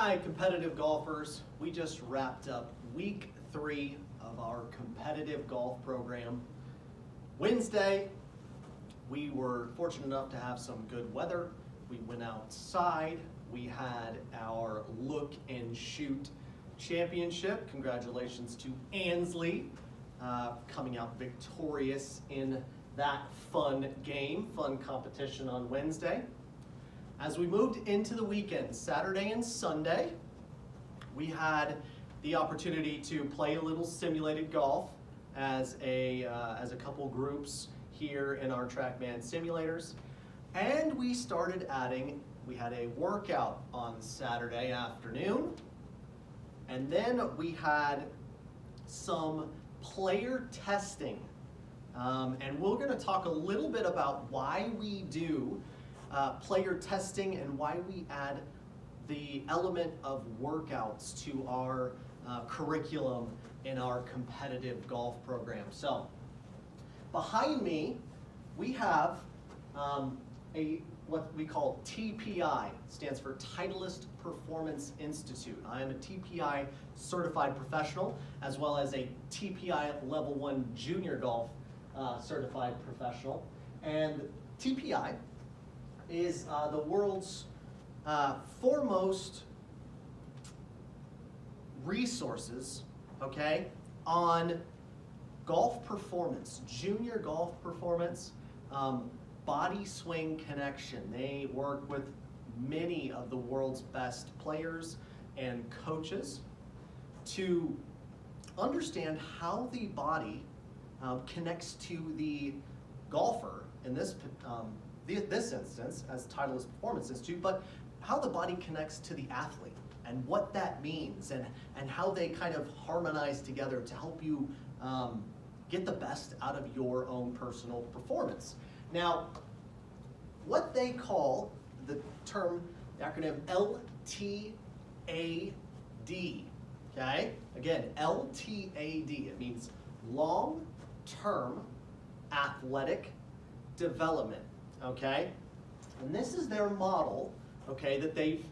Hi, competitive golfers. We just wrapped up week 3 of our competitive golf program. Wednesday, we were fortunate enough to have some good weather. We went outside. We had our look and shoot championship. Congratulations to Ansley coming out victorious in that fun game, fun competition on Wednesday. As we moved into the weekend, Saturday and Sunday, we had the opportunity to play a little simulated golf as a couple groups here in our TrackMan simulators. And we started adding, we had a workout on Saturday afternoon, and then we had some player testing. And we're going to talk a little bit about why we do player testing and why we add the element of workouts to our curriculum in our competitive golf program. So behind me we have what we call TPI, stands for Titleist Performance Institute. I am a TPI certified professional as well as a TPI level 1 junior golf certified professional. And TPI is the world's foremost resources, okay, on golf performance, junior golf performance, body swing connection. They work with many of the world's best players and coaches to understand how the body connects to the golfer in this instance as Titleist Performance Institute, but how the body connects to the athlete and what that means and how they kind of harmonize together to help you get the best out of your own personal performance. Now, what they call the term, the acronym LTAD, okay? Again, LTAD, it means long-term athletic development, okay? And this is their model, okay, that they've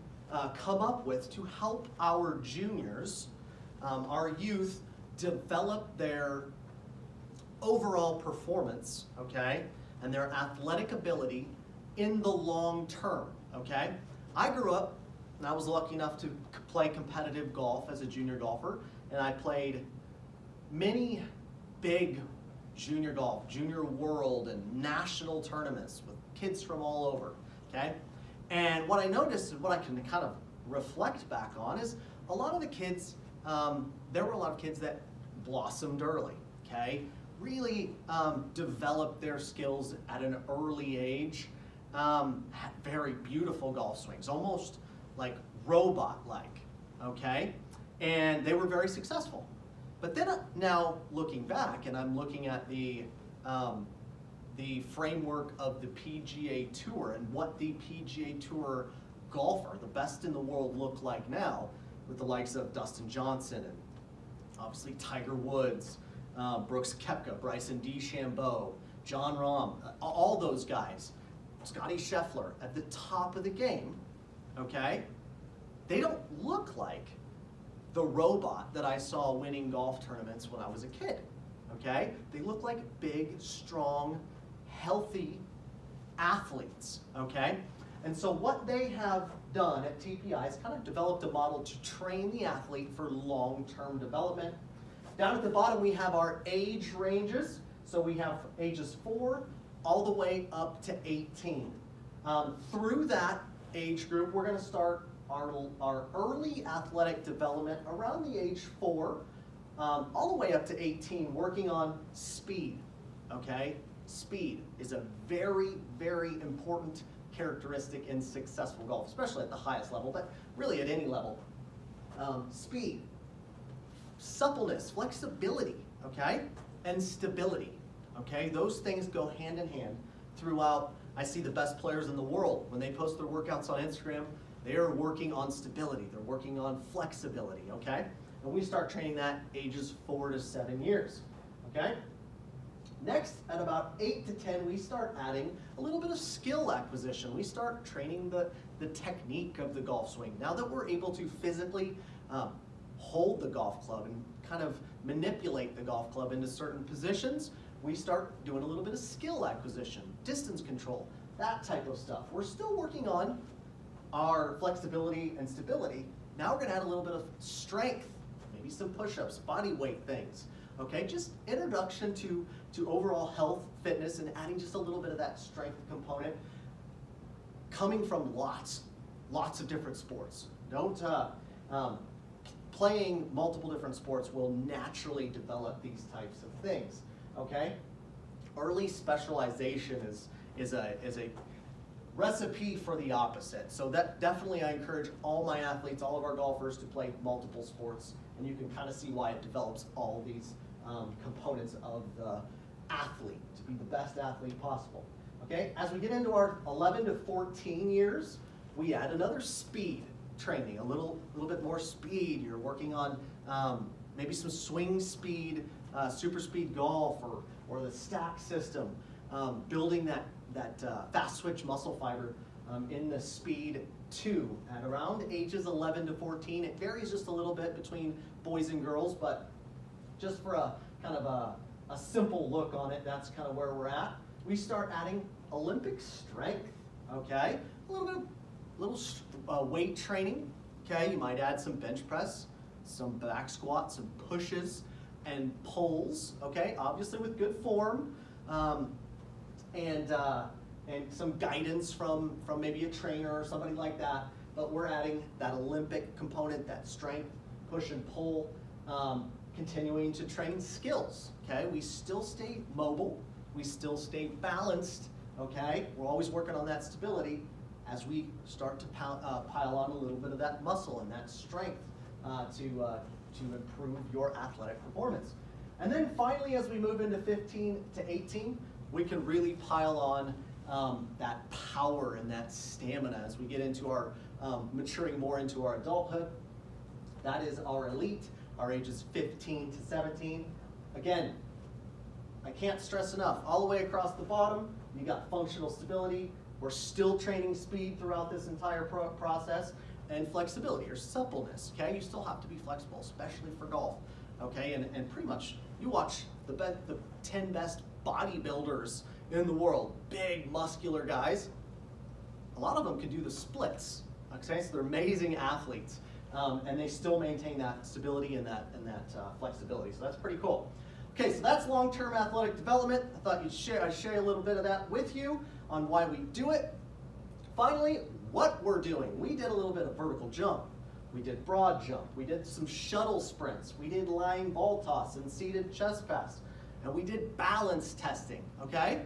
come up with to help our juniors, our youth, develop their overall performance, okay, and their athletic ability in the long term, okay? I grew up, and I was lucky enough to play competitive golf as a junior golfer, and I played many big junior golf, junior world, and national tournaments with kids from all over, okay? And what I noticed and what I can kind of reflect back on is a lot of the kids, there were a lot of kids that blossomed early, okay? Really developed their skills at an early age, had very beautiful golf swings, almost like robot-like, okay? And they were very successful. But then now looking back, and I'm looking at the framework of the PGA Tour and what the PGA Tour golfer, the best in the world, look like now, with the likes of Dustin Johnson and obviously Tiger Woods, Brooks Koepka, Bryson DeChambeau, John Rahm, all those guys, Scotty Scheffler at the top of the game, okay? They don't look like the robot that I saw winning golf tournaments when I was a kid, okay? They look like big, strong, healthy athletes, okay? And so what they have done at TPI is kind of developed a model to train the athlete for long-term development. Down at the bottom we have our age ranges. So we have ages 4 all the way up to 18. Through that age group, we're going to start our early athletic development around the age 4, all the way up to 18, working on speed, okay? Speed is a very, very important characteristic in successful golf, especially at the highest level, but really at any level. Speed, suppleness, flexibility, okay? And stability, okay? Those things go hand in hand throughout. I see the best players in the world, when they post their workouts on Instagram, they are working on stability, they're working on flexibility, okay? And we start training that ages 4 to 7 years, okay? Next, at about 8 to 10, we start adding a little bit of skill acquisition. We start training the technique of the golf swing. Now that we're able to physically hold the golf club and kind of manipulate the golf club into certain positions, we start doing a little bit of skill acquisition, distance control, that type of stuff. We're still working on our flexibility and stability. Now we're gonna add a little bit of strength, maybe some push-ups, body weight things, okay? Just introduction to overall health, fitness, and adding just a little bit of that strength component coming from lots of different sports. Playing multiple different sports will naturally develop these types of things, okay? Early specialization is a recipe for the opposite. So that definitely I encourage all my athletes, all of our golfers to play multiple sports, and you can kind of see why it develops all these components of the athlete to be the best athlete possible. Okay, as we get into our 11 to 14 years, we add another speed training, a little bit more speed. You're working on maybe some swing speed, super speed golf, or the stack system, building that fast switch muscle fiber in the speed 2 at around ages 11 to 14. It varies just a little bit between boys and girls, but just for a kind of a simple look on it, that's kind of where we're at. We start adding Olympic strength, okay? A little weight training, okay? You might add some bench press, some back squats, some pushes, and pulls, okay? Obviously with good form, and some guidance from maybe a trainer or somebody like that. But we're adding that Olympic component, that strength, push and pull, continuing to train skills, okay? We still stay mobile, we still stay balanced, okay? We're always working on that stability as we start to pile on a little bit of that muscle and that strength to improve your athletic performance. And then finally, as we move into 15 to 18, we can really pile on that power and that stamina as we get into our maturing more into our adulthood. That is our elite, our ages 15 to 17. Again, I can't stress enough, all the way across the bottom, you got functional stability. We're still training speed throughout this entire process, and flexibility or suppleness, okay? You still have to be flexible, especially for golf, okay? And pretty much, you watch the 10 best bodybuilders in the world, big muscular guys, a lot of them can do the splits, okay? So they're amazing athletes, and they still maintain that stability and that flexibility, so that's pretty cool. Okay, so that's long-term athletic development. I thought I'd share a little bit of that with you on why we do it. Finally, what we're doing. We did a little bit of vertical jump. We did broad jump. We did some shuttle sprints. We did lying ball toss and seated chest pass. And we did balance testing, okay?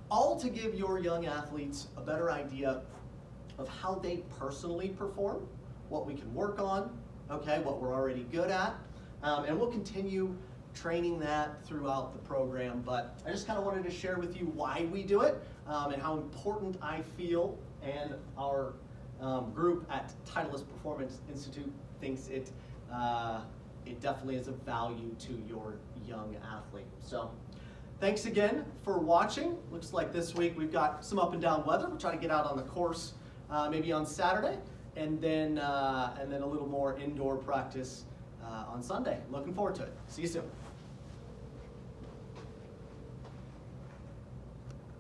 All to give your young athletes a better idea of how they personally perform, what we can work on, okay, what we're already good at. And we'll continue training that throughout the program, but I just kind of wanted to share with you why we do it and how important I feel and our group at Titleist Performance Institute thinks it definitely is of value to your young athlete. So thanks again for watching. Looks like this week we've got some up and down weather. We'll try to get out on the course maybe on Saturday, and then a little more indoor practice on Sunday. Looking forward to it. See you soon.